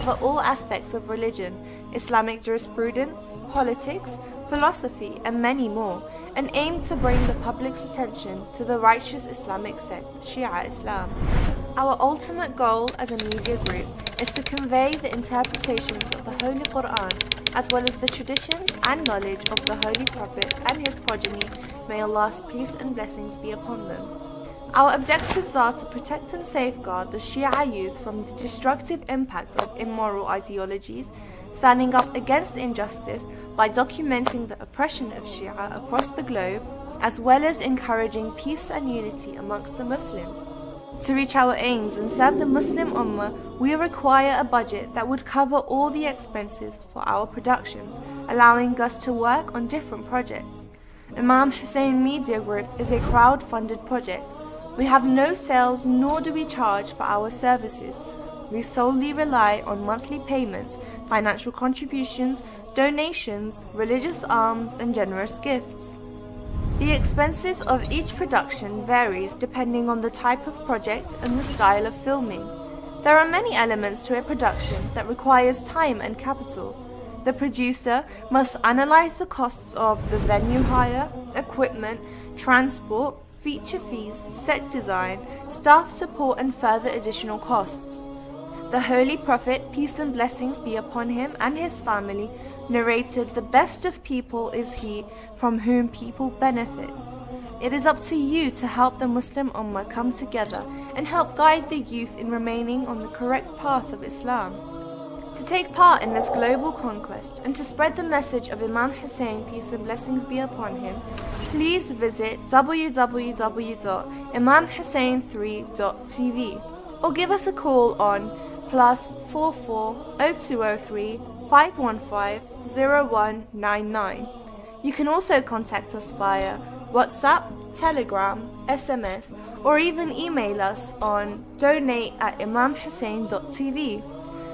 for all aspects of religion, Islamic jurisprudence, politics, philosophy, and many more, and aim to bring the public's attention to the righteous Islamic sect, Shia Islam. Our ultimate goal as a media group is to convey the interpretations of the Holy Quran, as well as the traditions and knowledge of the Holy Prophet and his progeny, may Allah's peace and blessings be upon them. Our objectives are to protect and safeguard the Shia youth from the destructive impact of immoral ideologies, standing up against injustice by documenting the oppression of Shia across the globe, as well as encouraging peace and unity amongst the Muslims. To reach our aims and serve the Muslim Ummah, we require a budget that would cover all the expenses for our productions, allowing us to work on different projects. Imam Hussein Media Group is a crowd-funded project. We have no sales nor do we charge for our services. We solely rely on monthly payments, financial contributions, donations, religious alms, and generous gifts. The expenses of each production varies depending on the type of project and the style of filming. There are many elements to a production that requires time and capital. The producer must analyze the costs of the venue hire, equipment, transport, feature fees, set design, staff support, and further additional costs. The Holy Prophet, peace and blessings be upon him and his family, narrated, "The best of people is he from whom people benefit." It is up to you to help the Muslim Ummah come together and help guide the youth in remaining on the correct path of Islam. To take part in this global conquest and to spread the message of Imam Hussein, peace and blessings be upon him, please visit www.imamhussein3.tv or give us a call on +44 0203 515 0199. You can also contact us via WhatsApp, Telegram, SMS, or even email us on donate@imamhussein.tv.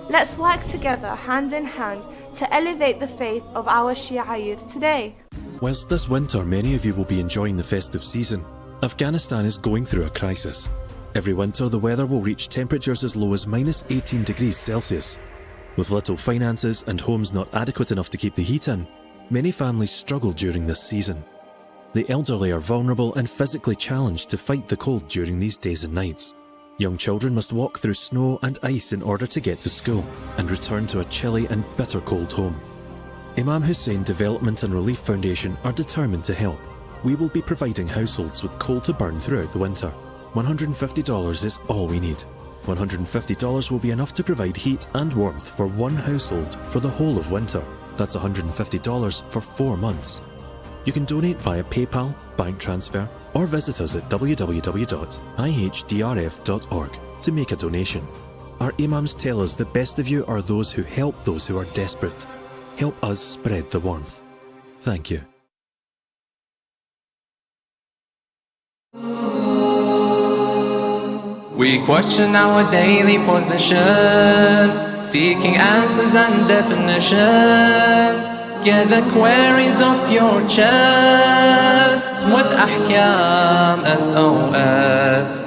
Let's work together hand in hand to elevate the faith of our Shia youth today. Whilst this winter many of you will be enjoying the festive season, Afghanistan is going through a crisis. Every winter the weather will reach temperatures as low as -18 degrees Celsius. With little finances and homes not adequate enough to keep the heat in, many families struggle during this season. The elderly are vulnerable and physically challenged to fight the cold during these days and nights. Young children must walk through snow and ice in order to get to school and return to a chilly and bitter cold home. Imam Hussein Development and Relief Foundation are determined to help. We will be providing households with coal to burn throughout the winter. $150 is all we need. $150 will be enough to provide heat and warmth for one household for the whole of winter. That's $150 for 4 months. You can donate via PayPal, bank transfer, or visit us at www.ihdrf.org to make a donation. Our Imams tell us the best of you are those who help those who are desperate. Help us spread the warmth. Thank you. We question our daily position, seeking answers and definitions. Get the queries off your chest with Ahkam SOS.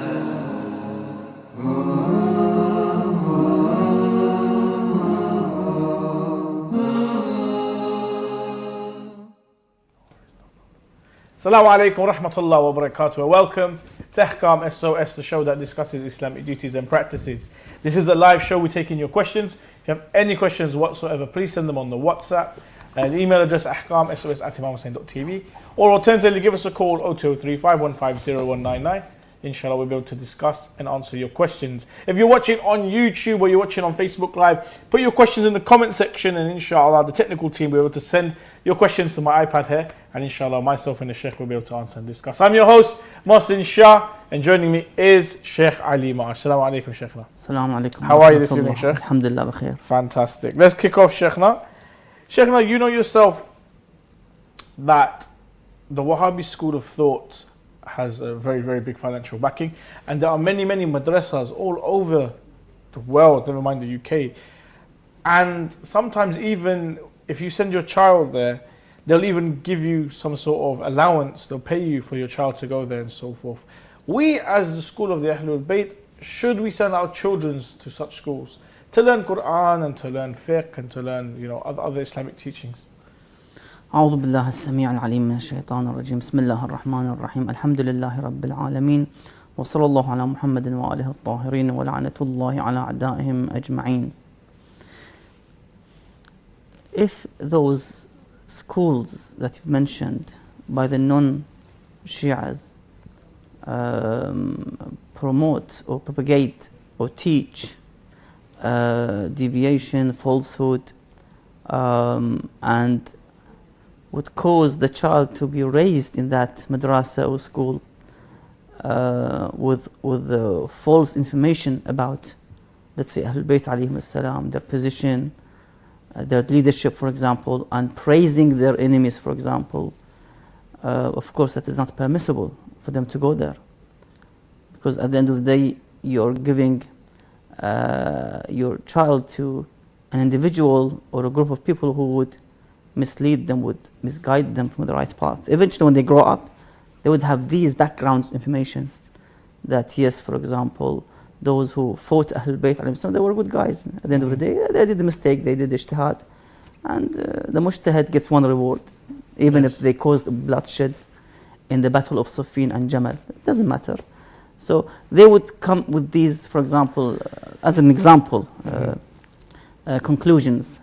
Assalamu alaikum wa rahmatullahi wa barakatuh. Welcome to Ahkam SOS, the show that discusses Islamic duties and practices. This is a live show. We're taking your questions. If you have any questions whatsoever, please send them on the WhatsApp. The email address ahkamsos@imamhussein.tv, or alternatively give us a call 0203 515 0199. Inshallah, we'll be able to discuss and answer your questions. If you're watching on YouTube or you're watching on Facebook Live, put your questions in the comment section, and inshallah the technical team will be able to send your questions to my iPad here, and inshallah myself and the Sheikh will be able to answer and discuss. I'm your host, Mohsin Shah, and joining me is Sheikh Ali Ma'ash. Assalamu alaikum, Sheikhna. Assalamu alaikum. How are you this evening, Sheikh? Alhamdulillah, bakhair. Fantastic. Let's kick off, Sheikhna. Sheikhna, you know yourself that the Wahhabi school of thought has a very, very big financial backing, and there are many, many madrasas all over the world, never mind the UK. And sometimes even if you send your child there, they'll even give you some sort of allowance, they'll pay you for your child to go there and so forth. We, as the school of the Ahlul Bayt, should we send our children to such schools? to learn Quran and to learn fiqh and to learn, other Islamic teachings? أعوذ بالله السميع العليم من الشيطان الرجيم بسم الله الرحمن الرحيم الحمد لله رب العالمين وصلى الله على محمد وآله الطاهرين ولعنة الله على أعدائهم أجمعين. If those schools that you've mentioned by the non-Shias promote or propagate or teach deviation, falsehood, and would cause the child to be raised in that madrasa or school with false information about, let's say, Ahlul Bayt alayhim salam, their position, their leadership, for example, and praising their enemies, for example, of course that is not permissible for them to go there, because at the end of the day you're giving your child to an individual or a group of people who would mislead them, would misguide them from the right path. Eventually when they grow up, they would have these background information that yes, for example, those who fought Ahlul Bayt, they were good guys. At the end of the day, they did a mistake, they did ijtihad, and the mujtahid gets one reward, even if they caused bloodshed in the battle of Siffin and Jamal. It doesn't matter. So they would come with these, for example, as an example, conclusions.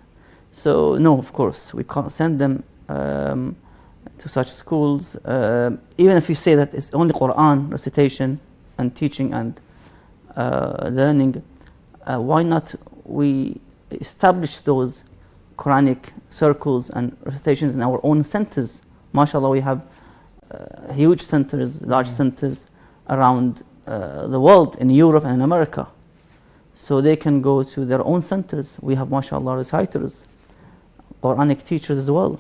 So no, of course, we can't send them to such schools. Even if you say that it's only Quran recitation and teaching and learning, why not we establish those Quranic circles and recitations in our own centers? MashaAllah, we have huge centers, large centers around the world, in Europe and in America. So they can go to their own centers. We have, MashaAllah, reciters, Quranic teachers as well.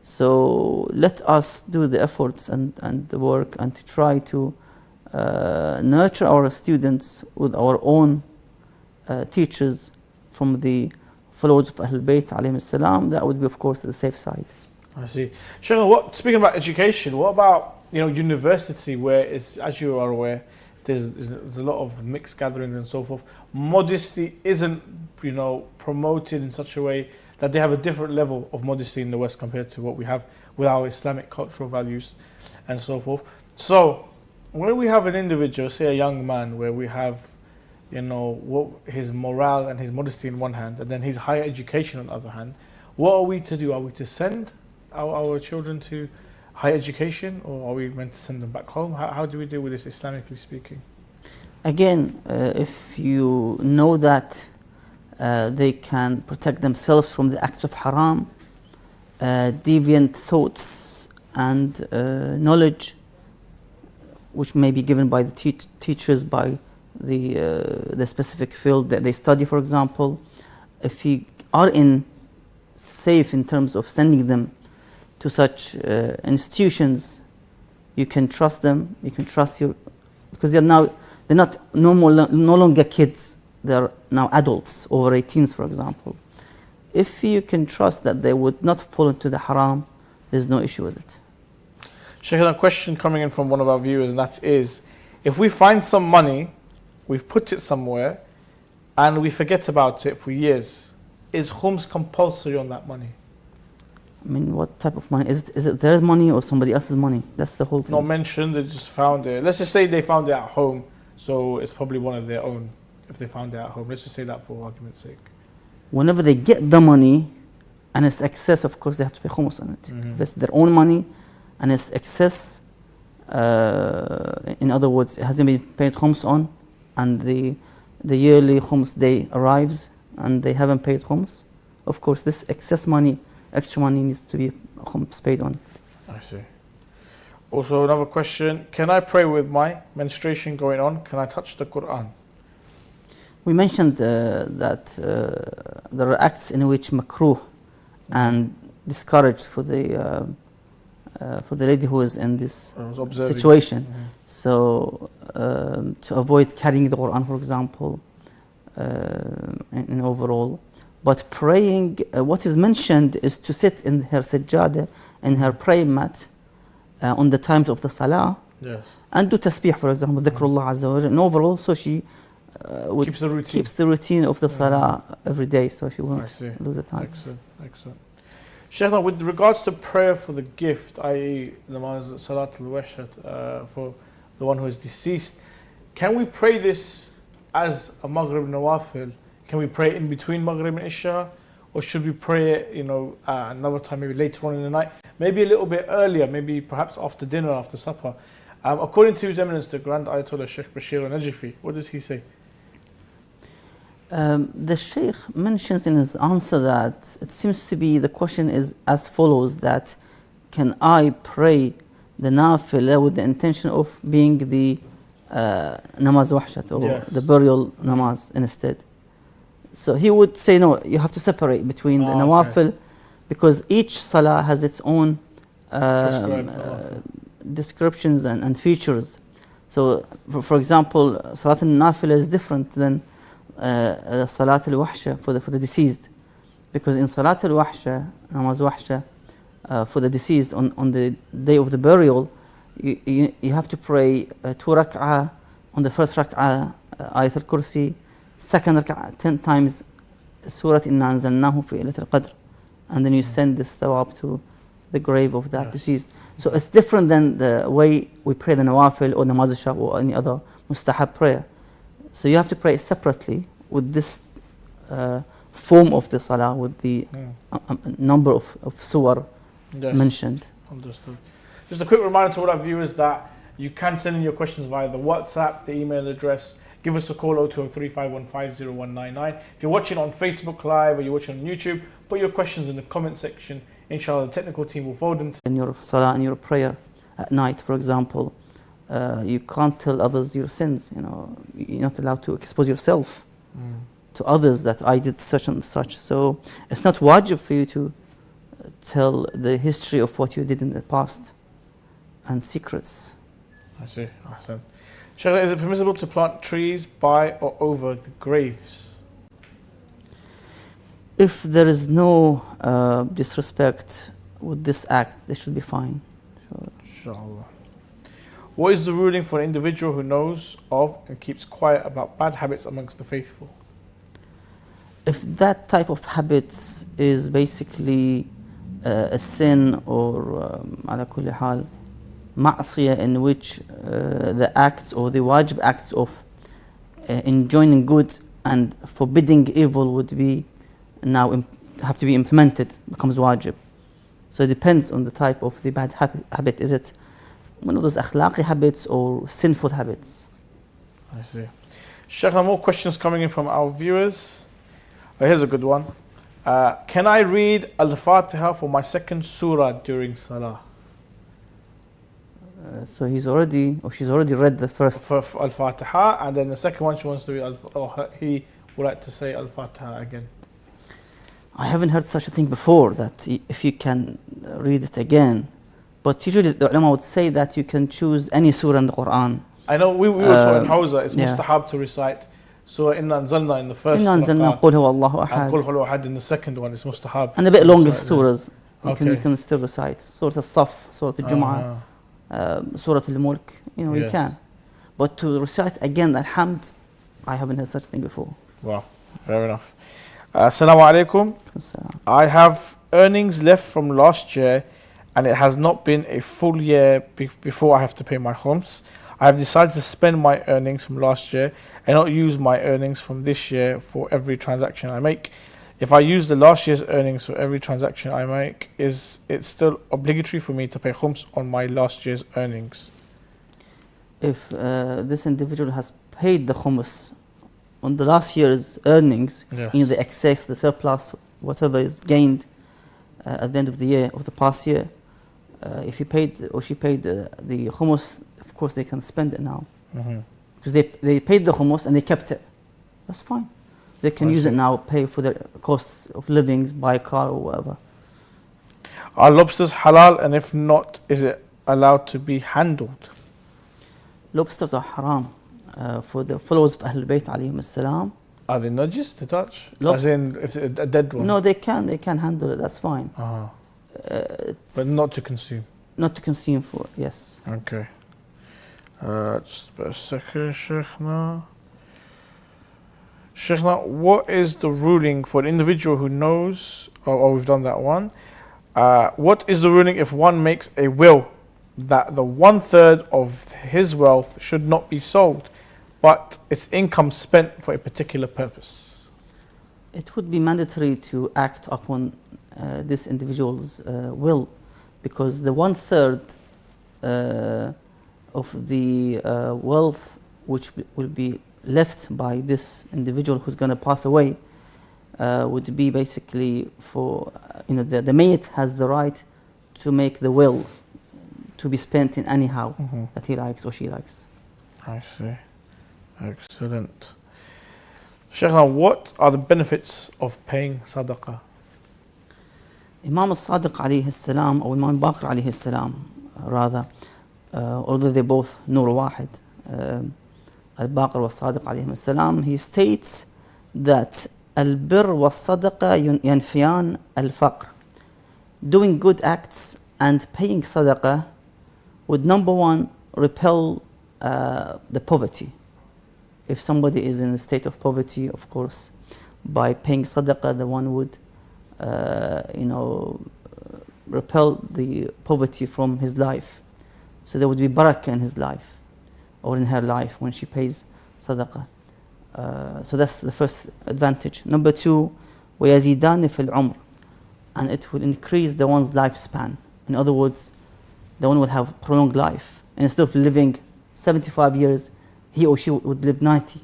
So let us do the efforts and the work and to try to nurture our students with our own teachers from the followers of Ahlul Bayt alayhim salam. That would be, of course, the safe side. I see. Sheikh, speaking about education, what about university, where it's, as you are aware, there's a lot of mixed gatherings and so forth. Modesty isn't promoted in such a way that they have a different level of modesty in the West compared to what we have with our Islamic cultural values and so forth. So when we have an individual, say a young man, where we have his morale and his modesty in one hand, and then his higher education on the other hand, what are we to do? Are we to send our children to higher education, or are we meant to send them back home? How do we deal with this, Islamically speaking? Again, if you know that they can protect themselves from the acts of haram, deviant thoughts and knowledge, which may be given by the teachers, by the specific field that they study, for example. If you are safe in terms of sending them to such institutions, you can trust them, you can trust because they're not no longer kids, they're now adults, over 18s, for example. If you can trust that they would not fall into the haram, there's no issue with it. Sheikh, a question coming in from one of our viewers, and that is, if we find some money, we've put it somewhere, and we forget about it for years, is khums compulsory on that money? I mean, what type of money? Is it their money or somebody else's money? That's the whole thing. Not mentioned, they just found it. Let's just say they found it at home, so it's probably one of their own. If they found it at home, let's just say that for argument's sake. Whenever they get the money and it's excess, of course they have to pay khums on it. If it's their own money and it's excess, in other words, it hasn't been paid khums on, and the yearly khums day arrives and they haven't paid khums, of course this excess money, extra money, needs to be khums paid on. I see. Also another question, can I pray with my menstruation going on? Can I touch the Quran? We mentioned that there are acts in which makruh and discouraged for the lady who is in this situation. So to avoid carrying the Quran, for example, in overall. But praying, what is mentioned is to sit in her sajjada, in her praying mat, on the times of the Salah, and do tasbih, for example, dhikrullah azza wa jalla. And overall, so she Keeps the routine. keeps the routine of the salah every day, so she I won't see. lose the time. Excellent. Sheikh, now with regards to prayer for the gift, i.e. namaz salatul washat, for the one who is deceased, can we pray this as a Maghrib Nawafil? Can we pray in between Maghrib and Isha? Or should we pray it, another time, maybe later on in the night? Maybe a little bit earlier, maybe perhaps after dinner, after supper. According to His Eminence, the Grand Ayatollah Sheikh Bashir al-Najifi, what does he say? The Sheikh mentions in his answer that it seems to be the question is as follows, that can I pray the nafila with the intention of being the namaz wahshat, or Yes. the burial namaz instead? So he would say no, you have to separate between the nawafil, because each salah has its own descriptions and features. So for example, salat al-nafila is different than salat al-wahsha for the deceased, because in salat al-wahsha, namaz wahsha, for the deceased on the day of the burial, you have to pray 2 rak'ah. On the first rak'ah, ayat al-kursi, second rak'ah 10 times Surah Inna anzalnahu fi laylatil qadr, and then you send this thawab to the grave of that deceased. So it's different than the way we pray the nawafil or namaz al-shab or any other mustahab prayer. So you have to pray separately with this form of the salah, with the number of surah mentioned. Understood. Just a quick reminder to all our viewers that you can send in your questions via the WhatsApp, the email address. Give us a call 0203-515-0199. If you're watching on Facebook Live or you're watching on YouTube, put your questions in the comment section. Inshallah, the technical team will forward them. In your salah and your prayer at night, for example, you can't tell others your sins. You're not allowed to expose yourself to others that I did such and such. So it's not wajib for you to tell the history of what you did in the past and secrets. I see. Awesome. Sheikh, is it permissible to plant trees by or over the graves? If there is no disrespect with this act, they should be fine. Inshallah. What is the ruling for an individual who knows of and keeps quiet about bad habits amongst the faithful? If that type of habits is basically a sin or ala kulli hal, ma'asiyah, in which the acts or the wajib acts of enjoining good and forbidding evil would be now have to be implemented, becomes wajib. So it depends on the type of the bad habit. Is it one of those akhlaqi habits or sinful habits? I see. Sheikh, more questions coming in from our viewers. Here's a good one. Can I read Al-Fatiha for my second surah during Salah? So she's already read the first. For Al-Fatiha, and then the second one she wants to read, he would like to say Al-Fatiha again. I haven't heard such a thing before, that if you can read it again. But usually the ulama would say that you can choose any surah in the Quran. I know we were taught in Hawza, it's mustahab to recite Surah Inna Anzalna in the first Inna Anzalna Qul Huwa Allahu and Ahad. Qul Huwa Ahad in the second one, it's mustahab. And a bit longer surahs, Okay. you can still recite. Surah Al-Saf, Surah Al-Jum'ah, Surah Al-Mulk, you can. But to recite again Al-Hamd, I haven't heard such a thing before. Wow, fair enough. Assalamu alaikum. I have earnings left from last year and it has not been a full year before I have to pay my khums. I have decided to spend my earnings from last year and not use my earnings from this year for every transaction I make. If I use the last year's earnings for every transaction I make, is it still obligatory for me to pay khums on my last year's earnings? If this individual has paid the khums on the last year's earnings, the excess, the surplus, whatever is gained at the end of the year, of the past year, if he paid or she paid the khums, of course they can spend it now. Because they paid the khums and they kept it. That's fine. They can use it now, pay for their costs of livings, buy a car or whatever. Are lobsters halal, and if not, is it allowed to be handled? Lobsters are haram for the followers of Ahlul Bayt alayhim salam. Are they najis to touch? As in, if it's a dead one? No, they can handle it, that's fine. But not to consume? Not to consume for, yes. Okay. Just a second, Sheikh, now. Sheikhna, what is the ruling for an individual who knows, we've done that one. What is the ruling if one makes a will that the 1/3 of his wealth should not be sold, but its income spent for a particular purpose? It would be mandatory to act upon this individual's will, because the 1/3 of the wealth which will be left by this individual who's going to pass away would be basically for, the mayyit has the right to make the will to be spent in anyhow that he likes or she likes. I see. Excellent. Sheikhna, what are the benefits of paying Sadaqah? Imam al-Sadiq alayhi salam, or Imam Baqir alayhi salam, rather, although they both Nur Wahid, Al-Baqir wa Sadiq alayhi salam, he states that Al-Bir wa Sadaqa yanfiyan al-Faqr. Doing good acts and paying Sadaqah would, number one, repel the poverty. If somebody is in a state of poverty, of course, by paying Sadaqah, the one would repel the poverty from his life. So there would be barakah in his life or in her life when she pays Sadaqah. So that's the first advantage. Number two, وَيَزِيدَانِ فِي الْعُمْرِ, and it will increase the one's lifespan. In other words, the one will have prolonged life. And instead of living 75 years, he or she would live 90.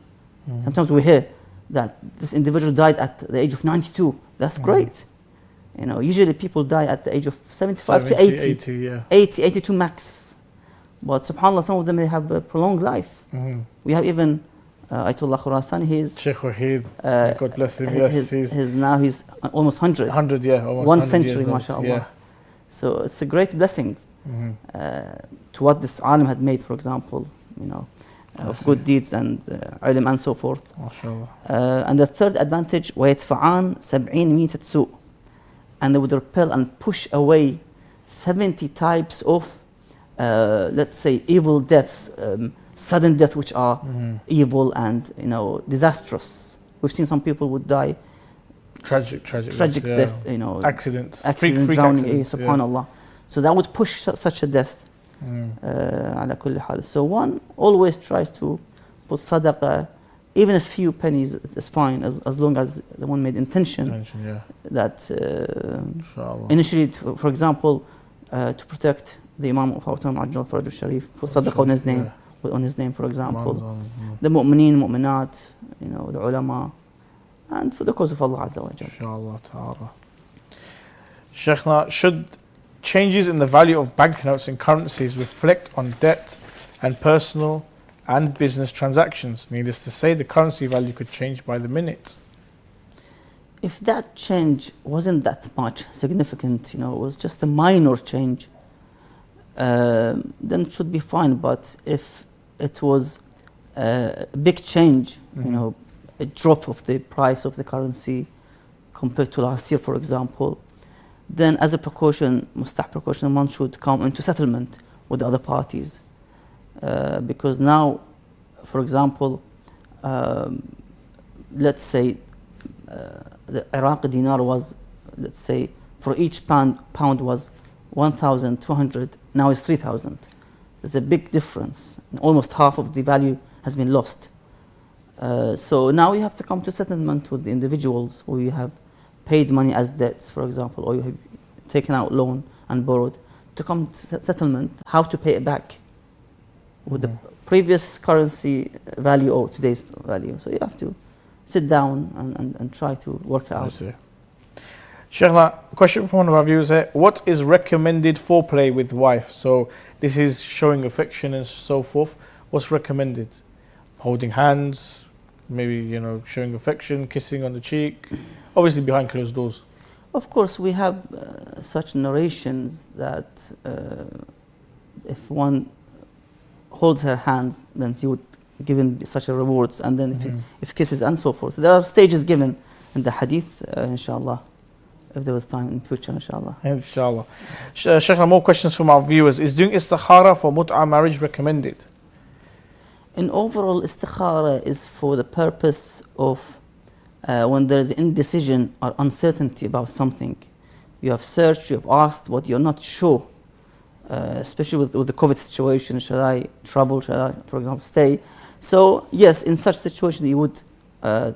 Sometimes we hear that this individual died at the age of 92. That's great. Usually people die at the age of 75 to 80. 82 max. But subhanAllah, some of them, they have a prolonged life. We have even Ayatollah Khurasani, Sheikh Wahid, God bless him, yes. He's almost 100. 100, yeah, almost 1 100 century, years old, mashallah. yeah. So it's a great blessing to what this alim had made, for example, of good deeds and ilm and so forth. And the third advantage, وَيَدْفَعَانْ سَبْعِينَ مِيتَةَ سُوء, and they would repel and push away 70 types of, let's say, evil deaths, sudden death, which are evil and disastrous. We've seen some people would die tragic death, accidents, drowning, subhanallah. So that would push such a death. على كل حال. So one always tries to put sadaqah, even a few pennies is fine, as long as the one made intention that initially, for example, to protect the Imam of our time, Ajal Faraj al-Sharif, put sadaqah on his name, for example, the mu'mineen, mu'minat, the ulama, and for the cause of Allah Azza wa Jal. Inshallah ta'ala. Sheikhna, should changes in the value of banknotes and currencies reflect on debt and personal and business transactions? Needless to say, the currency value could change by the minute. If that change wasn't that much significant, it was just a minor change, then it should be fine. But if it was a big change, a drop of the price of the currency compared to last year, for example, then as a precaution, one should come into settlement with the other parties. Because now, for example, let's say the Iraqi dinar was, let's say, for each pound was 1,200, now it's 3,000. There's a big difference. Almost half of the value has been lost. So now you have to come to settlement with the individuals who you have paid money as debts, for example, or you have taken out loan and borrowed, to come to settlement, how to pay it back with the previous currency value or today's value. So you have to sit down and try to work out. Sheikhna, question from one of our viewers here. What is recommended foreplay with wife? So this is showing affection and so forth. What's recommended? Holding hands, maybe, showing affection, kissing on the cheek, obviously behind closed doors. Of course, we have such narrations that if one holds her hands, then he would given such a rewards, and then if kisses and so forth. There are stages given in the hadith, inshallah, if there was time in future, inshallah. Inshallah. Sheikh, more questions from our viewers. Is doing istikhara for mut'a marriage recommended? In overall, istikhara is for the purpose of when there is indecision or uncertainty about something. You have searched, you have asked, but you're not sure. Especially with the COVID situation, shall I travel, shall I, for example, stay? So yes, in such situation you would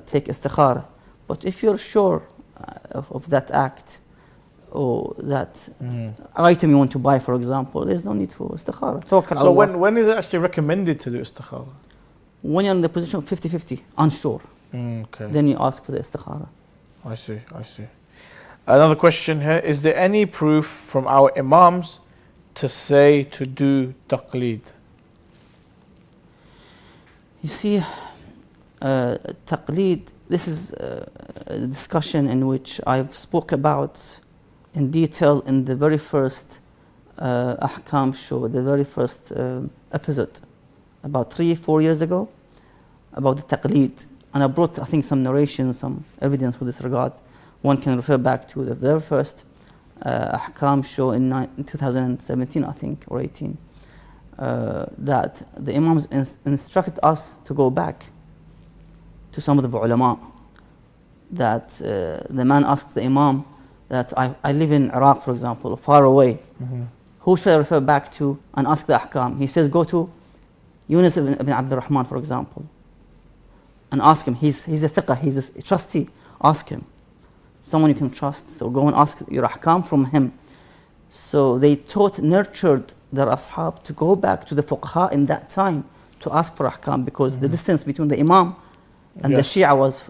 take istikhara. But if you're sure of that act or that item you want to buy, for example, there's no need for istikhara. So when is it actually recommended to do istikhara? When you're in the position of 50-50, unsure, Okay. then you ask for the istikhara. I see. Another question here. Is there any proof from our Imams to say to do Taklid? You see, Taklid, this is a discussion in which I've spoke about in detail in the very first Ahkam show, the very first episode, about 3-4 years ago, about the Taklid. And I brought, I think, some narration, some evidence with this regard. One can refer back to the very first Ahkam show in 2017, I think, or 18, that the Imams instructed us to go back to some of the ulama. That the man asked the Imam that I live in Iraq, for example, far away. Who should I refer back to and ask the Ahkam? He says, go to Yunus ibn Abdul Rahman, for example, and ask him. He's a thiqah, he's a trustee. Ask him. Someone you can trust. So go and ask your Ahkam from him. So they nurtured their ashab to go back to the fuqaha in that time to ask for Ahkam, because the distance between the Imam and the Shia was,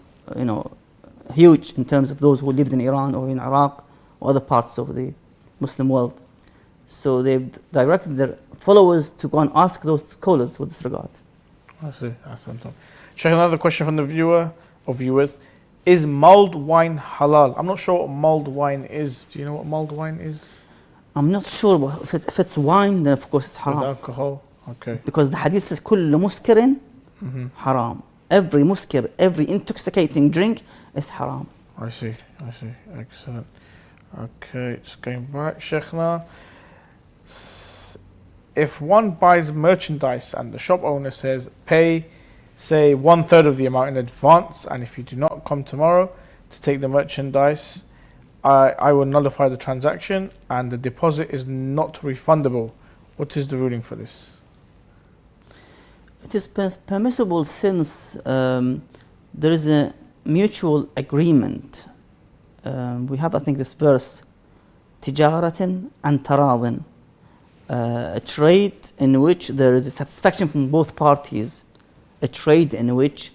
huge in terms of those who lived in Iran or in Iraq or other parts of the Muslim world. So they've directed their followers to go and ask those scholars with this regard. I see. That's something. Sheikh, another question from the viewers. Is mulled wine halal? I'm not sure what mulled wine is. Do you know what mulled wine is? I'm not sure, but if it's wine, then of course it's haram. With alcohol? Okay. Because the hadith says, كل مسكر haram. Every muskir, every intoxicating drink is haram. I see. Excellent. Okay, just going back. Sheikhna, if one buys merchandise and the shop owner says, pay, say, 1/3 of the amount in advance, and if you do not come tomorrow to take the merchandise, I will nullify the transaction and the deposit is not refundable. What is the ruling for this? It is permissible since there is a mutual agreement. We have, I think, this verse, تجارة عن تراضٍ, a trade in which there is a satisfaction from both parties, a trade in which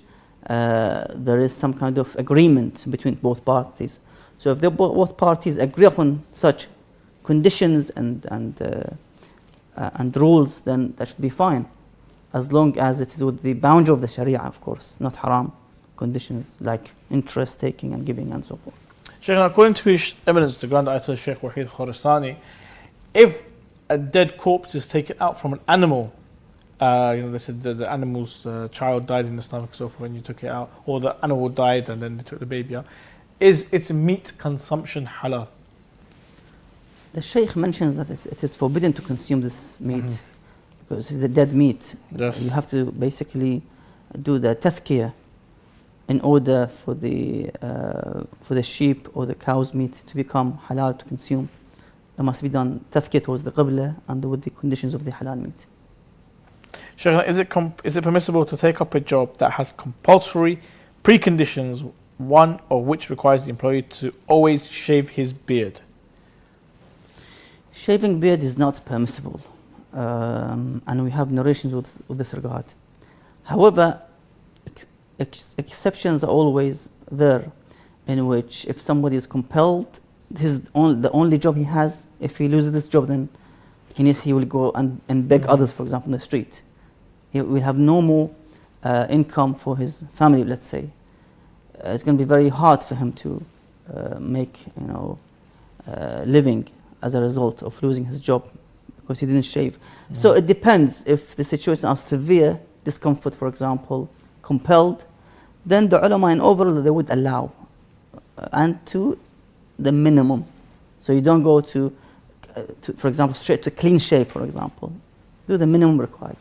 there is some kind of agreement between both parties. So if both parties agree upon such conditions and rules, then that should be fine, as long as it is with the boundary of the Sharia, of course, not haram conditions like interest taking and giving and so forth. Sheikh, according to his evidence, the Grand Ayatollah Sheikh Wahid Khorasani, if a dead corpse is taken out from an animal, they said the animal's child died in the stomach, so when you took it out, or the animal died and then they took the baby out, is its meat consumption halal? The Sheikh mentions that it is forbidden to consume this meat because it's the dead meat. Yes. You have to basically do the tazkiyah in order for the sheep or the cow's meat to become halal to consume. It must be done tazkiyah towards the qibla and with the conditions of the halal meat. Sheikh, is it permissible to take up a job that has compulsory preconditions, one of which requires the employee to always shave his beard? Shaving beard is not permissible, and we have narrations with this regard. However, exceptions are always there, in which if somebody is compelled, this is the only job he has. If he loses this job, then he will go and beg others, for example, in the street. He will have no more income for his family, let's say. It's going to be very hard for him to make living as a result of losing his job because he didn't shave. So it depends. If the situation of severe discomfort, for example, compelled, then the ulama in overall they would allow, and to the minimum. So you don't go to for example, straight to clean shave, for example. Do the minimum required.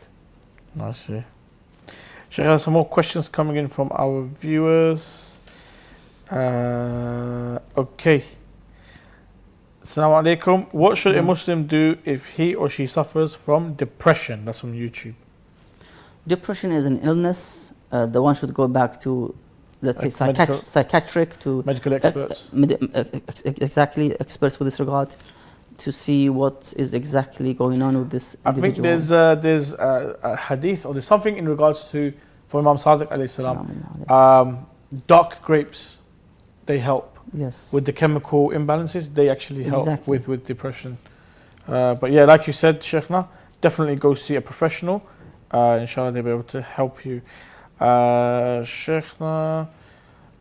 I see. Sheikh, some more questions coming in from our viewers. Okay. Assalamu alaikum. What should a Muslim do if he or she suffers from depression? That's from YouTube. Depression is an illness. The one should go back to, let's say, psychiatric, to medical experts. Exactly, experts with this regard, to see what is exactly going on with this individual. I think there's a hadith, or there's something in regards to, for Imam Sadhaka alayhi salam, dark grapes, they help. Yes. With the chemical imbalances, they actually help with depression. But yeah, like you said, Sheikhna, definitely go see a professional. Inshallah, they'll be able to help you. Sheikhna,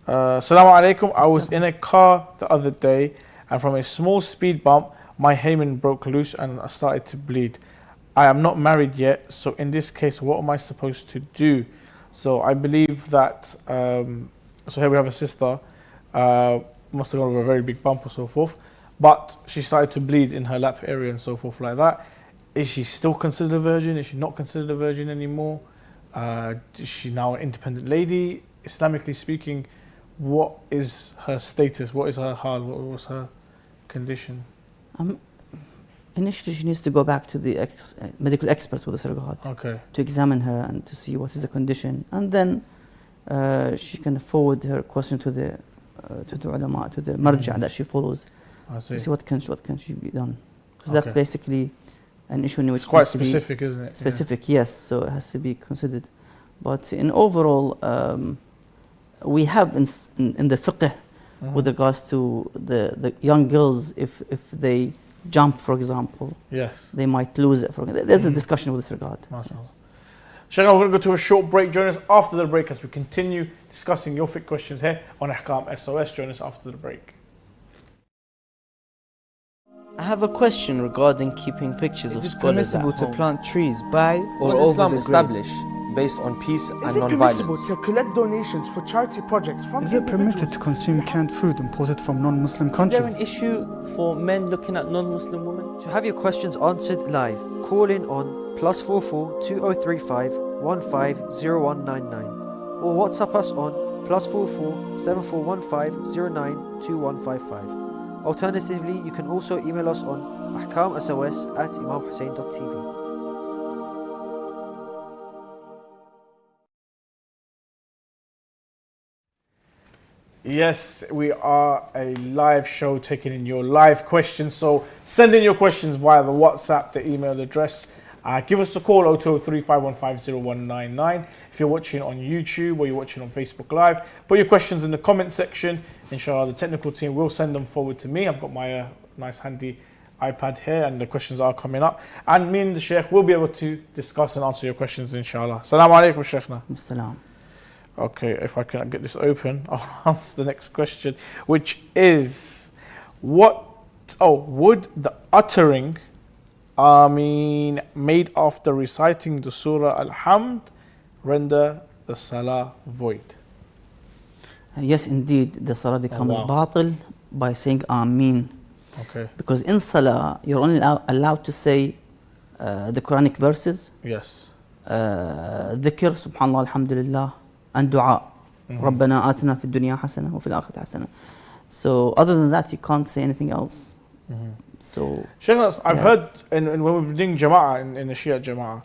Assalamu alaikum. I was in a car the other day, and from a small speed bump, my hymen broke loose and I started to bleed. I am not married yet, so in this case, what am I supposed to do? So I believe that, so here we have a sister, must have gone over a very big bump or so forth, but she started to bleed in her lap area and so forth like that. Is she still considered a virgin? Is she not considered a virgin anymore? Is she now an independent lady? Islamically speaking, what is her status? What is her hal? What was her condition? Initially, she needs to go back to the medical experts with this regard, to examine her and to see what is the condition, and then she can forward her question to the ulama, to the marja that she follows, to see what can she be done, because that's basically an issue in which it's quite specific, isn't it? Specific, yes. So it has to be considered. But in overall, we have in the fiqh, with regards to the young girls, if they jump, for example, they might lose it. There's a discussion with this regard. Yes. Sheikh, we're going to go to a short break. Join us after the break as we continue discussing your fiqh questions here on Ahkam SOS. Join us after the break. I have a question regarding keeping pictures of scholars. Is it permissible to plant trees by or over Islam the established based on peace and non-violence? Is it permissible to collect donations for charity projects from Is it permitted to consume canned food imported from non-Muslim countries? Is there an issue for men looking at non-Muslim women? To have your questions answered live, call in on +44 2035 150199 or WhatsApp us on +44 7415 092155. Alternatively, you can also email us on ahkamsos@imamhussein.tv. Yes, we are a live show taking in your live questions. So send in your questions via the WhatsApp, the email address. Give us a call, 0203 515 0199. If you're watching on YouTube or you're watching on Facebook Live, put your questions in the comment section. Inshallah, the technical team will send them forward to me. I've got my nice handy iPad here and the questions are coming up. And me and the Sheikh will be able to discuss and answer your questions, inshallah. Assalamu alaikum, Sheikhna. Assalam. Okay, if I can get this open, I'll answer the next question, which is, would the uttering Ameen made after reciting the Surah Al-Hamd render the Salah void? Yes, indeed, the Salah becomes batil by saying Ameen. Okay. Because in Salah, you're only allowed to say the Quranic verses. Yes. Dhikr, subhanallah, alhamdulillah, and dua. رَبَّنَا آتِنَا فِي الدُّنْيَا حَسَنَةً وَفِي الْآخِرَةِ حَسَنَةً. So other than that, you can't say anything else. So Sheikh, I've heard when we're doing Jama'ah in the Shia Jama'ah,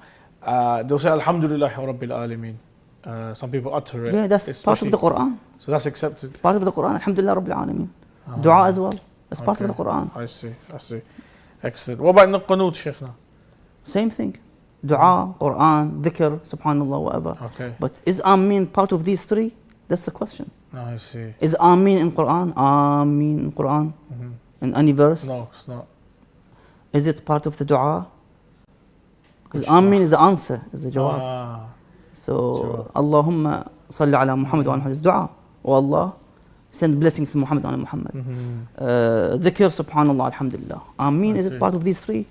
they'll say Alhamdulillah Rabbil Alameen. Some people utter it. Yeah, that's part of the Quran. So that's accepted. Part of the Quran, Alhamdulillah Rabbil Alameen. Dua as well. That's part of the Quran. I see. Excellent. What about in the Qunut, Sheikhna? Same thing. Dua, Quran, Dhikr, Subhanallah, whatever. Okay. But is Ameen part of these three? That's the question. I see. Is Ameen in Quran? Ameen in Quran? In any verse? No, it's not. Is it part of the dua? Because Ameen is the answer, is the jawab. So, Allahumma salli ala Muhammad wa Muhammad is dua. Oh Allah, send blessings to Muhammad wa Muhammad. Dhikr, subhanallah, alhamdulillah. Ameen, is it part of these three?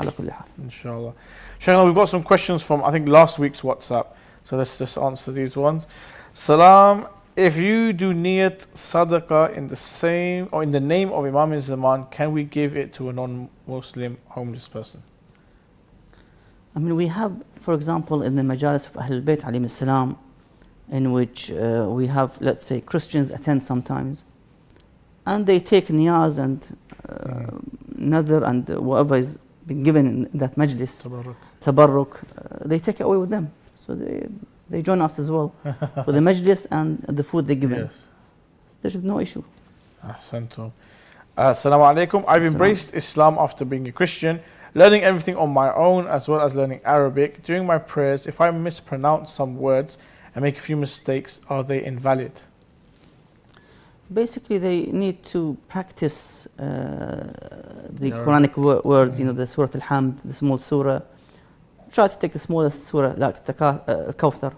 Ala kulli hal. Inshallah. Shaykhna, we've got some questions from, I think, last week's WhatsApp. So let's just answer these ones. Salam. If you do niyat sadaqah in the same or in the name of Imam in Zaman, can we give it to a non-Muslim homeless person? I mean, we have, for example, in the majalis of Ahlul Bayt alayhim salam, in which we have, let's say, Christians attend sometimes, and they take niyaz and nadr and whatever is been given in that majlis, tabarruk, they take it away with them. So they join us as well for the majlis and the food they give them. Yes. There should be no issue. Assalamu alaikum. I've embraced Islam after being a Christian, learning everything on my own as well as learning Arabic. During my prayers, if I mispronounce some words and make a few mistakes, are they invalid? Basically, they need to practice the Quranic words, you know, the Surah Al-Hamd, the small surah. Try to take the smallest surah, like Kawthar,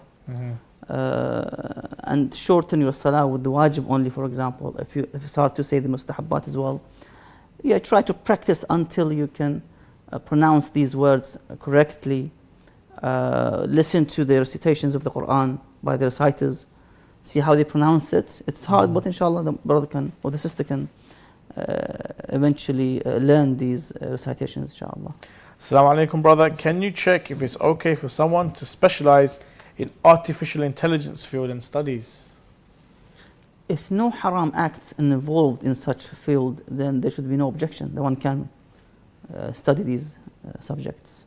and shorten your salah with the wajib only, for example. If it's hard to say the mustahabbat as well, yeah, try to practice until you can pronounce these words correctly. Listen to the recitations of the Quran by the reciters. See how they pronounce it. It's hard, but inshallah the brother can, or the sister can eventually learn these recitations, inshallah. Assalamu alaikum, brother. Can you check if it's okay for someone to specialize in artificial intelligence field and studies? If no haram acts involved in such field, then there should be no objection. The one can study these subjects.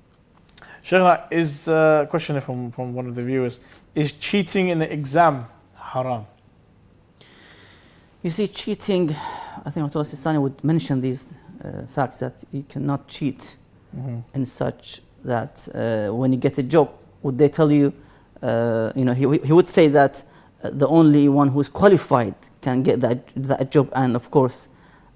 Sheikh, is a question from one of the viewers. Is cheating in the exam haram? You see, cheating, I think Rasulullah Sistani would mention these facts that you cannot cheat in such that when you get a job, would they tell you, you know, he would say that the only one who is qualified can get that job, and of course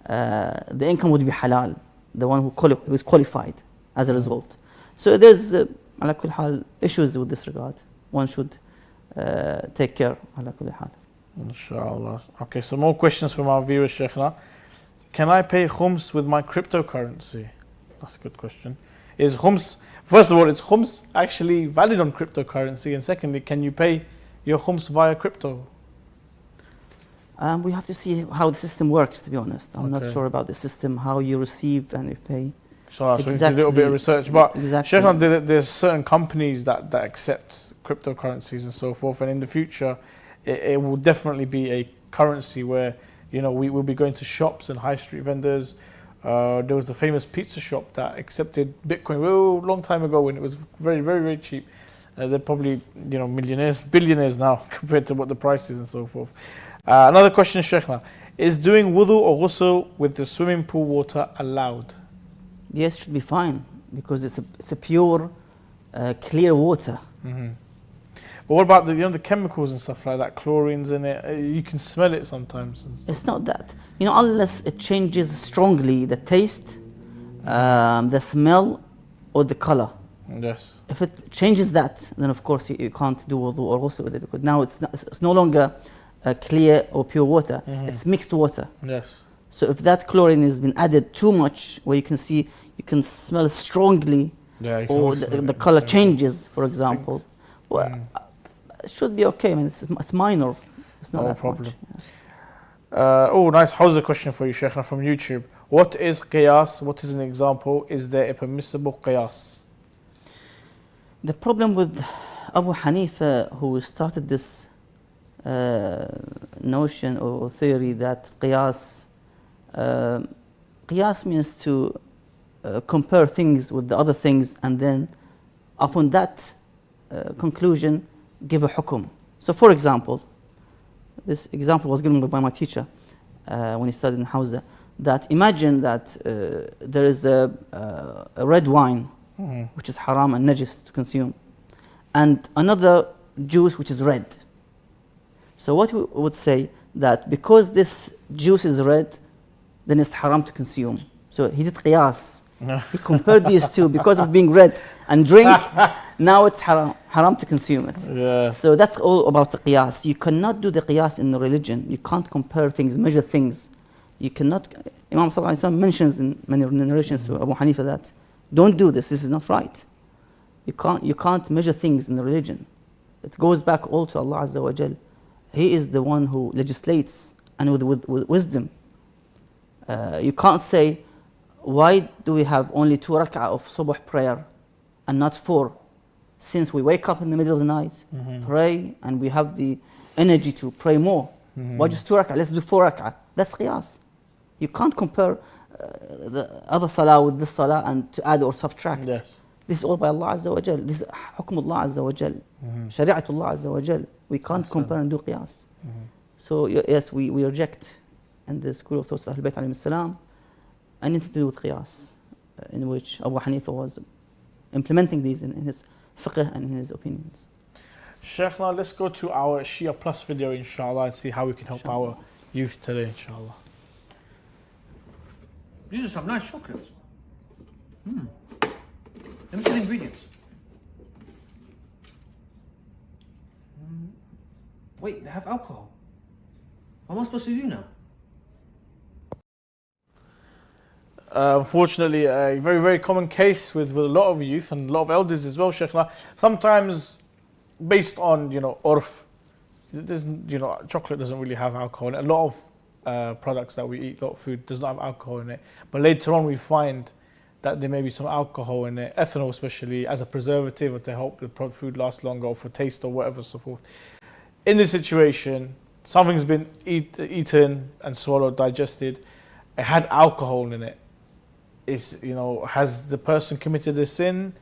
the income would be halal, the one who is qualified as a result. So there's ala kulli hal issues with this regard. One should take care ala kulli hal. Inshallah. Okay, so more questions from our viewers, Sheikhna. Can I pay khums with my cryptocurrency? That's a good question. Is khums, first of all, is khums actually valid on cryptocurrency? And secondly, can you pay your khums via crypto? We have to see how the system works, to be honest. I'm not sure about the system, how you receive and you pay. So we need to do a little bit of research. But exactly. Sheikh, there's certain companies that accept cryptocurrencies and so forth. And in the future, it will definitely be a currency where, you know, we will be going to shops and high street vendors. There was the famous pizza shop that accepted Bitcoin a long time ago when it was very, very, very cheap. They're probably, you know, millionaires, billionaires now compared to what the price is and so forth. Another question, Sheikhna. Is doing wudu or ghusl with the swimming pool water allowed? Yes, should be fine because it's a pure, clear water. But what about the chemicals and stuff like that, chlorines in it? You can smell it sometimes. It's not that, you know, unless it changes strongly the taste, the smell, or the color. Yes. If it changes that, then of course you can't do wudu or ghusl with it because now it's no longer clear or pure water. It's mixed water. Yes. So if that chlorine has been added too much, where you can see, you can smell strongly, or the color changes, for example. Well, it should be okay. I mean, it's minor. It's not that problem. Much. Nice. How's the question for you, Sheikhna, from YouTube? What is qiyas? What is an example? Is there a permissible qiyas? The problem with Abu Hanifa, who started this notion or theory that qiyas means to compare things with the other things and then upon that conclusion give a hukum. So for example, this example was given by my teacher when he studied in Hausa, that imagine that there is a red wine which is haram and najis to consume, and another juice which is red. So what we would say that because this juice is red, then it's haram to consume. So he did qiyas. He compared these two because of being red and drink. Now it's haram to consume it. Yeah. So that's all about the qiyas. You cannot do the qiyas in the religion. You can't compare things, measure things. You cannot. Imam Sallallahu Alaihi Wasallam mentions in many narrations to Abu Hanifa that don't do this. This is not right. You can't measure things in the religion. It goes back all to Allah Azza wa Jal. He is the one who legislates and with wisdom. You can't say, why do we have only 2 rak'ah of subuh prayer and not 4. Since we wake up in the middle of the night, pray, and we have the energy to pray more. Why just 2 rak'ah? Let's do 4 rak'ah. That's qiyas. You can't compare the other salah with this salah and to add or subtract. Yes. This is all by Allah Azza wa Jal. This is Hukm Allah Azza wa Jal. Shari'atullah Azza wa Jal. We can't compare and do qiyas. So yes, we reject in the school of thought of Ahlul Bayt alayhim salam anything to do with qiyas, in which Abu Hanifa was implementing these in his fiqh and in his opinions. Sheikh, now let's go to our Shia Plus video, inshallah, and see how we can help our youth today, inshallah. These are some nice chocolates. Let me see the ingredients. Wait, they have alcohol. What am I supposed to do now? Unfortunately, a very, very common case with a lot of youth and a lot of elders as well, Sheikhna. Sometimes, based on, urf, chocolate doesn't really have alcohol in it. A lot of products that we eat, a lot of food, does not have alcohol in it. But later on, we find that there may be some alcohol in it, ethanol especially, as a preservative or to help the food last longer or for taste or whatever, so forth. In this situation, something's been eaten and swallowed, digested. It had alcohol in it. Has the person committed a sin?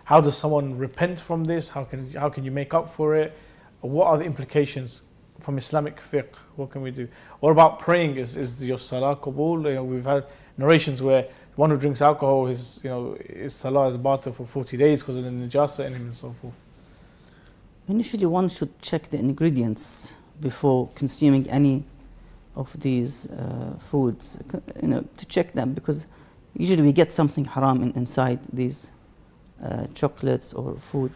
How does someone repent from this? How can you make up for it? What are the implications from Islamic fiqh? What can we do? What about praying? Is your salah qabul? We've had narrations where one who drinks alcohol, his salah is batil for 40 days because of the najasa in him and so forth. Initially, one should check the ingredients before consuming any of these foods, to check them, because usually we get something haram inside these chocolates or food.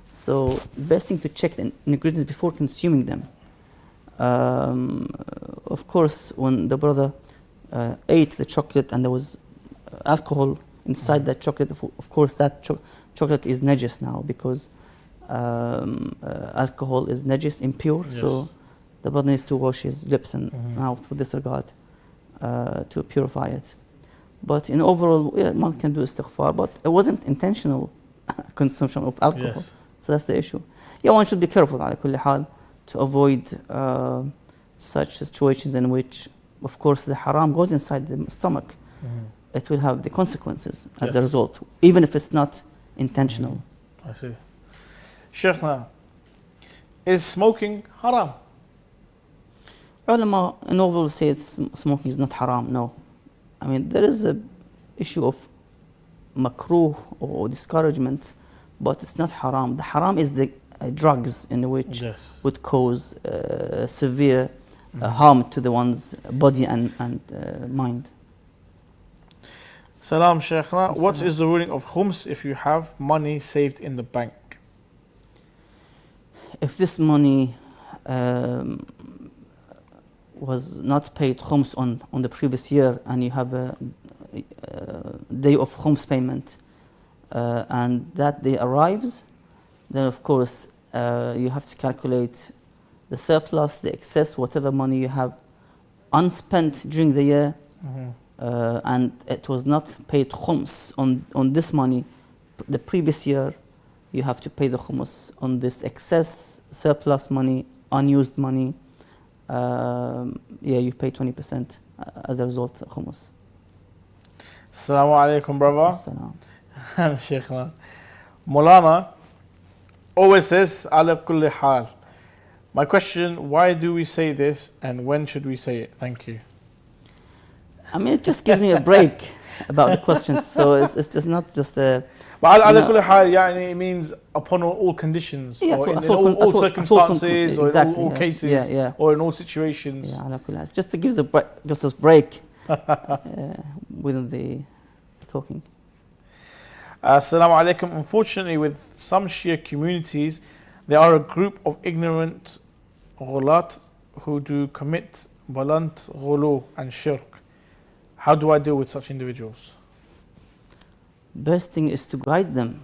So best thing to check the ingredients before consuming them. Of course, when the brother ate the chocolate and there was alcohol inside that chocolate, of course that chocolate is najis now, because alcohol is najis, impure. Yes. So the brother needs to wash his lips and mouth with this regard to purify it. But in overall, one can do istighfar, but it wasn't intentional consumption of alcohol. Yes. So that's the issue. One should be careful على كل حال to avoid such situations in which, of course, the haram goes inside the stomach. It will have the consequences as a result, even if it's not intentional. I see. Sheikhna, is smoking haram? Ulama in overall say smoking is not haram, no. I mean, there is a issue of makruh or discouragement, but it's not haram. The haram is the drugs in which would cause severe harm to the one's body and mind. Salam, Sheikhna. What is the ruling of khums if you have money saved in the bank? If this money was not paid khums on the previous year, and you have a day of khums payment, and that day arrives, then of course you have to calculate the surplus, the excess, whatever money you have unspent during the year, and it was not paid khums on this money the previous year. You have to pay the khums on this excess, surplus money, unused money. You pay 20% as a result of khums. Assalamu alaikum, brother. Assalam. Sheikhna. Maulana always says, ala kulli hal. My question, why do we say this and when should we say it? Thank you. I mean, it just gives me a break about the question. So it's just not just a... But ala kulli hal, it means upon all conditions, or in all circumstances, or in all cases, or in all situations. Yeah, ala kulli hal. Just to give us a break within the talking. Assalamu alaikum. Unfortunately, with some Shia communities, there are a group of ignorant ghulat who do commit balant ghulu and shirk. How do I deal with such individuals? Best thing is to guide them.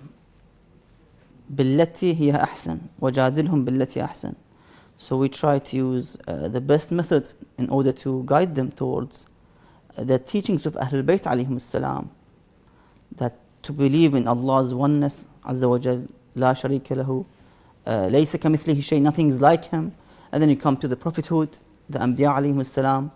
بالتي هي أحسن وجادلهم بالتي أحسن. So we try to use the best methods in order to guide them towards the teachings of Ahlul Bayt alayhim salam, that to believe in Allah's oneness, عز وجل لا شريك له ليس كمثله شيء, nothing is like him. And then you come to the prophethood, the Anbiya alayhim salam.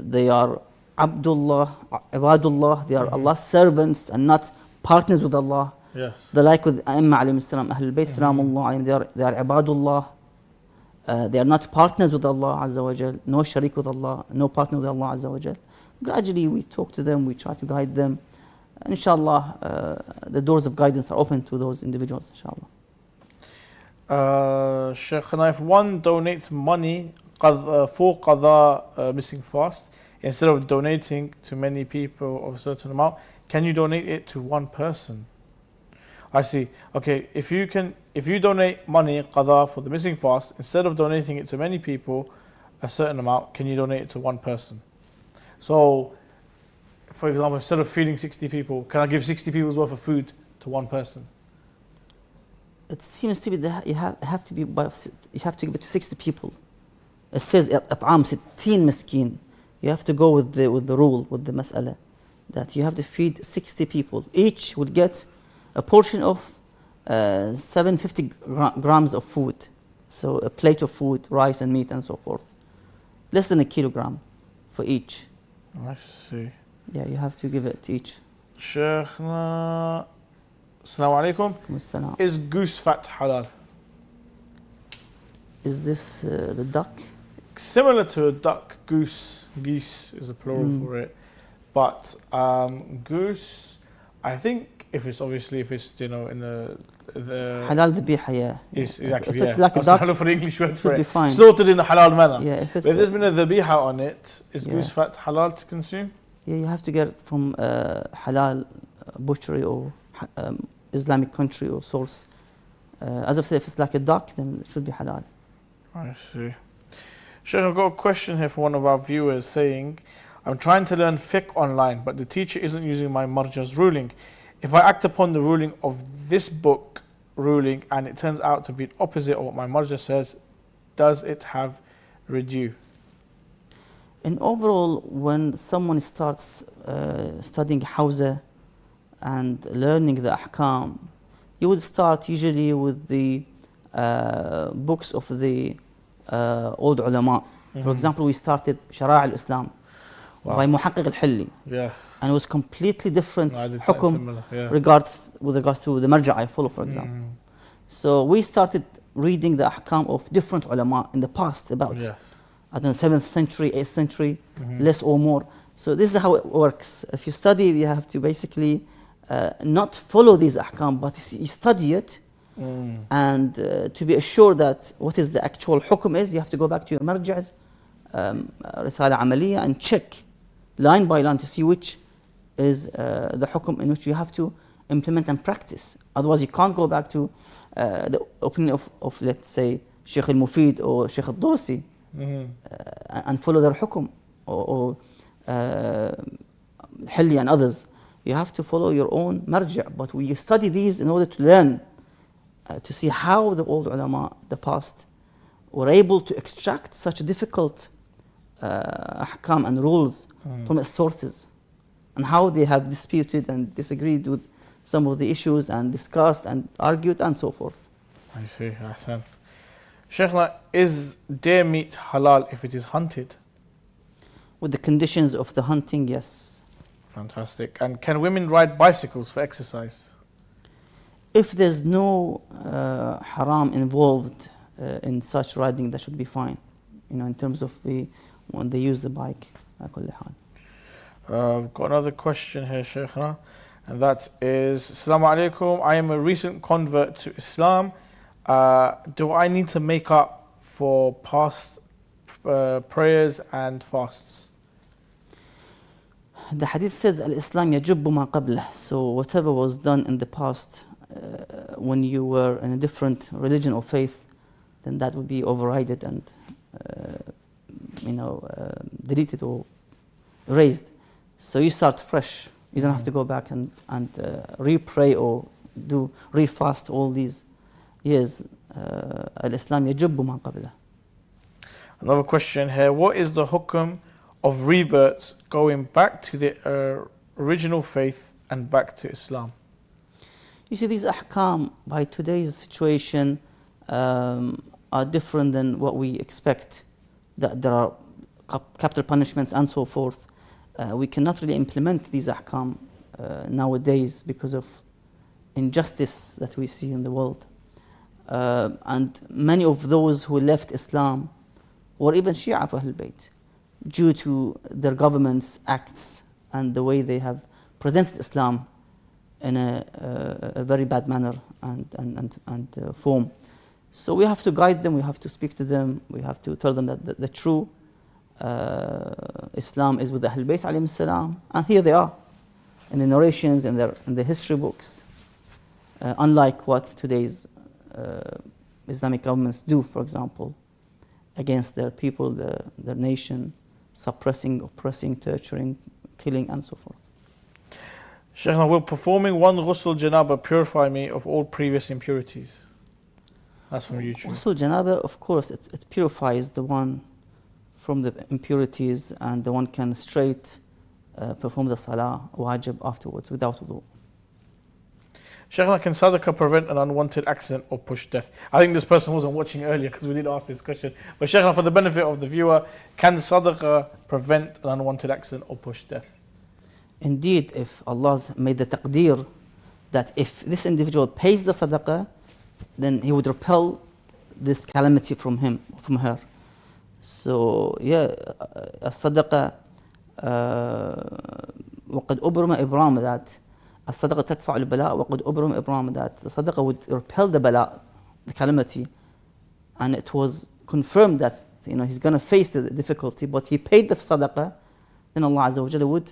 They are Abdullah, Ibadullah, they are Allah's servants and not partners with Allah. Yes. The like with Imam alayhim salam, Ahlul Bayt salamullah alayhim, they are Ibadullah. They are not partners with Allah Azza wa Jal, no sharik with Allah, no partner with Allah Azza wa Jal. Gradually we talk to them, we try to guide them. And inshallah, the doors of guidance are open to those individuals, inshallah. Sheikh, if one donates money for qadha missing fast, instead of donating to many people of a certain amount, can you donate it to one person? I see. Okay, if you donate money qadha for the missing fast, instead of donating it to many people, a certain amount, can you donate it to one person? So, for example, instead of feeding 60 people, can I give 60 people's worth of food to one person? It seems to be that you have to give it to 60 people. It says أطعام 60 مسكين. You have to go with the rule, with the mas'ala, that you have to feed 60 people. Each would get a portion of 750 grams of food. So a plate of food, rice and meat and so forth. Less than a kilogram for each. I see. Yeah, you have to give it to each. Sheikhna, Assalamu alaikum. Is goose fat halal? Is this the duck? Similar to a duck, geese is a plural for it. But goose, I think if it's in the halal dhabiha, yeah. Exactly. If it's like a duck, for the English word for be it. fine. Slaughtered in a halal manner. Yeah, if there's been a dhabiha on it, is goose fat halal to consume? Yeah, you have to get it from halal butchery or Islamic country or source. As I've said, if it's like a duck, then it should be halal. I see. Sheikh, I've got a question here from one of our viewers saying, I'm trying to learn fiqh online, but the teacher isn't using my marja's ruling. If I act upon the ruling of this book ruling and it turns out to be opposite of what my marja says, does it have redo? In overall, when someone starts studying Hawza and learning the Ahkam, you would start usually with the books of the old ulama. For example, we started Shara' al-Islam by Muhaqqiq al-Hilli. Yeah. And it was completely different hukum with regards to the marja I follow, for example. So we started reading the Ahkam of different ulama in the past, about I don't know, 7th century, 8th century, less or more. So this is how it works. If you study, you have to basically not follow these ahkam, but you study it. And to be assured that what is the actual hukum is, you have to go back to your marja''s risala amaliya and check line by line to see which is the hukum in which you have to implement and practice. Otherwise, you can't go back to the opinion of let's say, Sheikh al-Mufid or Sheikh al-Dosi and follow their hukum or Hilli and others. You have to follow your own marja', but we study these in order to learn, to see how the old ulama, the past, were able to extract such difficult ahkam and rules from its sources, and how they have disputed and disagreed with some of the issues and discussed and argued and so forth. I see, Ahsan. Sheikhna, is deer meat halal if it is hunted? With the conditions of the hunting, yes. Fantastic. And can women ride bicycles for exercise? If there's no haram involved in such riding, that should be fine. In terms of when they use the bike. I've got another question here, Sheikhna, and that is, Assalamu alaikum, I am a recent convert to Islam. Do I need to make up for past prayers and fasts? The hadith says, Al-Islam yajubbu ma qablah. So whatever was done in the past when you were in a different religion or faith, then that would be overridden and deleted or erased. So you start fresh. You don't have to go back and re-pray or re-fast all these years. Al-Islam yajubbu ma qablah. Another question here. What is the hukum of rebirths going back to the original faith and back to Islam? You see, these ahkam, by today's situation, are different than what we expect. That there are capital punishments and so forth. We cannot really implement these ahkam nowadays because of injustice that we see in the world. And many of those who left Islam were even Shia of Ahlul Bayt due to their government's acts and the way they have presented Islam in a very bad manner and form. So we have to guide them, we have to speak to them, we have to tell them that the true Islam is with Ahlul Bayt alayhim salam, and here they are in the narrations, in the history books, unlike what today's Islamic governments do, for example, against their people, their nation, suppressing, oppressing, torturing, killing, and so forth. Sheikh, will performing one ghusl janaba purify me of all previous impurities? That's from YouTube. Ghusl janaba, of course, it purifies the one from the impurities, and the one can straight perform the salah wajib afterwards without wudu. Sheikh, can Sadhaka prevent an unwanted accident or push death? I think this person wasn't watching earlier because we did ask this question. But Sheikh, for the benefit of the viewer, can Sadhaka prevent an unwanted accident or push death? Indeed, if Allah's made the taqdeer that if this individual pays the sadaqah, then he would repel this calamity from him, from her. So, yeah, الصدقة وقد أبرم إبرام, that الصدقة تدفع البلاء وقد أبرم إبرام, that the sadaqah would repel the bala, the calamity, and it was confirmed that he's going to face the difficulty, but he paid the sadaqah, then Allah Azza wa Jalla would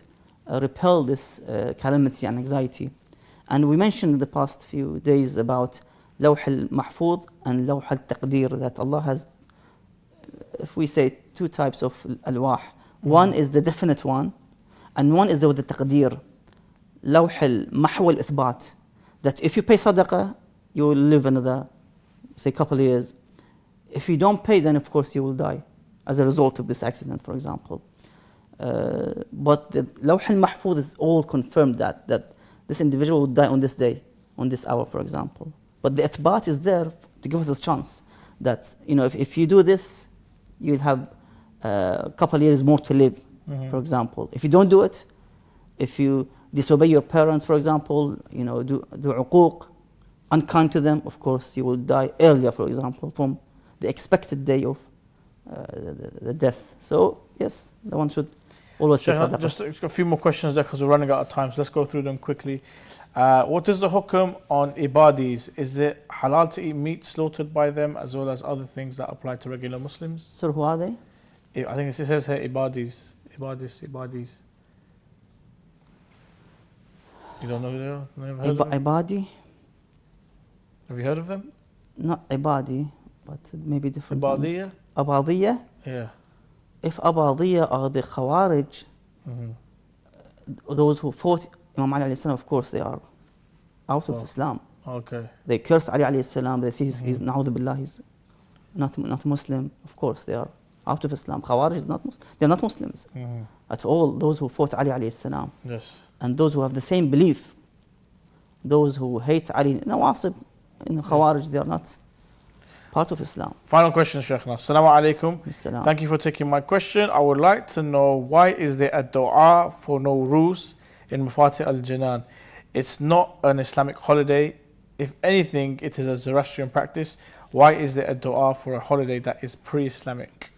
repel this calamity and anxiety. And we mentioned in the past few days about Lawh al-Mahfuz and Lawh al-Taqdeer, that Allah has, if we say, two types of alwah. One is the definite one, and one is with the taqdeer. Lawh al-Mahw al-Ithbat, that if you pay sadaqah, you will live another, say, couple of years. If you don't pay, then of course you will die as a result of this accident, for example. But the Lawh al-Mahfuz is all confirmed that this individual will die on this day, on this hour, for example. But the ithbat is there to give us a chance that, if you do this, you'll have a couple of years more to live, for example. If you don't do it, if you disobey your parents, for example, do uquq, unkind to them, of course, you will die earlier, for example, from the expected day of the death. So, yes, the one should always pay sadaqah. Just a few more questions there because we're running out of time, so let's go through them quickly. What is the hukm on ibadis? Is it halal to eat meat slaughtered by them as well as other things that apply to regular Muslims? So who are they? I think it says here ibadis. Ibadis. You don't know who they are? Never heard of them? Ibadi? Have you heard of them? Not ibadi, but maybe different Ibadiyya? ones. Abadiyya? Yeah. If Abadiyya are the Khawarij, those who fought Imam Ali alayhi salam, of course they are out of Islam. Okay. They curse Ali alayhi salam, they say he's na'udhu billah, he's not Muslim. Of course they are out of Islam. Khawarij is not Muslim. They're not Muslims at all, those who fought Ali alayhi salam. Yes. And those who have the same belief, those who hate Ali, Nawasib, Khawarij, they are not part of Islam. Final question, Sheikhna. Assalamu alaikum. Thank you for taking my question. I would like to know, why is there a dua for Nowruz in Mafati al-Jinan? It's not an Islamic holiday. If anything, it is a Zoroastrian practice. Why is there a dua for a holiday that is pre-Islamic?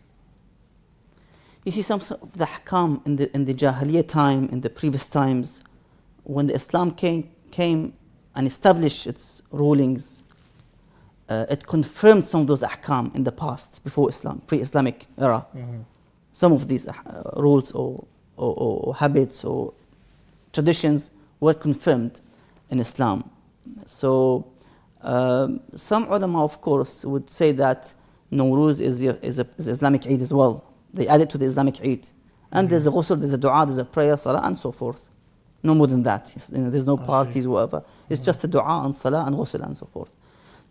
You see, some of the Ahkam in the Jahiliyyah time, in the previous times, when the Islam came and established its rulings, it confirmed some of those Ahkam in the past, before Islam, pre-Islamic era. Some of these rules or habits or traditions were confirmed in Islam. So some ulama, of course, would say that Nowruz is Islamic Eid as well. They add it to the Islamic Eid. And there's a ghusl, there's a dua, there's a prayer, salah, and so forth. No more than that. There's no parties, whatever. It's just a dua and salah and ghusl and so forth.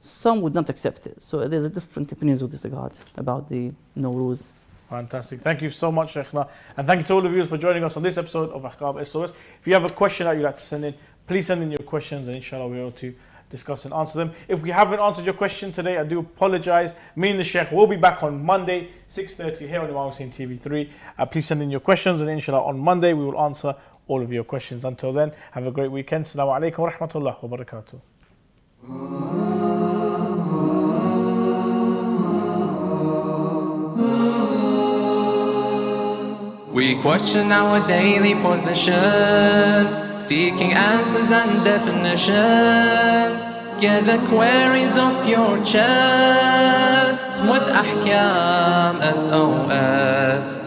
Some would not accept it. So there's a different opinions with this regard about the Nowruz. Fantastic. Thank you so much, Sheikhna. And thank you to all of you for joining us on this episode of Ahkam SOS. If you have a question that you'd like to send in, Please send in your questions and inshallah we're able to discuss and answer them. If we haven't answered your question today, I do apologize. Me and the Sheikh will be back on Monday, 6:30 here on Imam Hussein TV3. Please send in your questions and inshallah on Monday we will answer all of your questions. Until then, have a great weekend. Assalamu alaikum wa rahmatullahi wa barakatuh. We question our daily position, seeking answers and definitions. Get the queries off your chest with Ahkam SOS.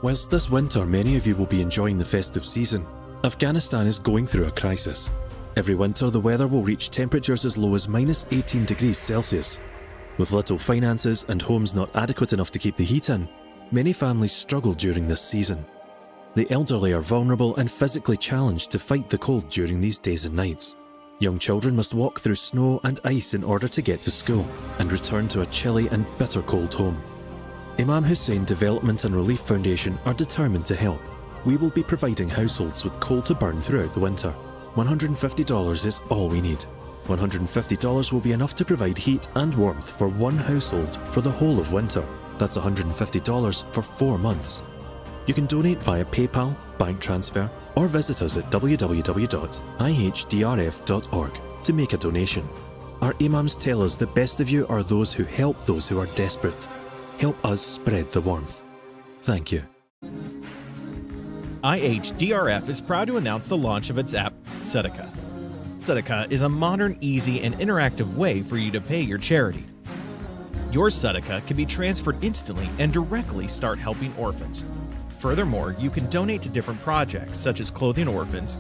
Whilst this winter many of you will be enjoying the festive season, Afghanistan is going through a crisis. Every winter the weather will reach temperatures as low as -18 degrees Celsius. With little finances and homes not adequate enough to keep the heat in, many families struggle during this season. The elderly are vulnerable and physically challenged to fight the cold during these days and nights. Young children must walk through snow and ice in order to get to school and return to a chilly and bitter cold home. Imam Hussein Development and Relief Foundation are determined to help. We will be providing households with coal to burn throughout the winter. $150 is all we need. $150 will be enough to provide heat and warmth for one household for the whole of winter. That's $150 for 4 months. You can donate via PayPal, bank transfer, or visit us at www.ihdrf.org to make a donation. Our Imams tell us the best of you are those who help those who are desperate. Help us spread the warmth. Thank you. IHDRF is proud to announce the launch of its app, Sadhaka. Sadhaka is a modern, easy, and interactive way for you to pay your charity. Your Sadhaka can be transferred instantly and directly start helping orphans. Furthermore, you can donate to different projects such as clothing orphans,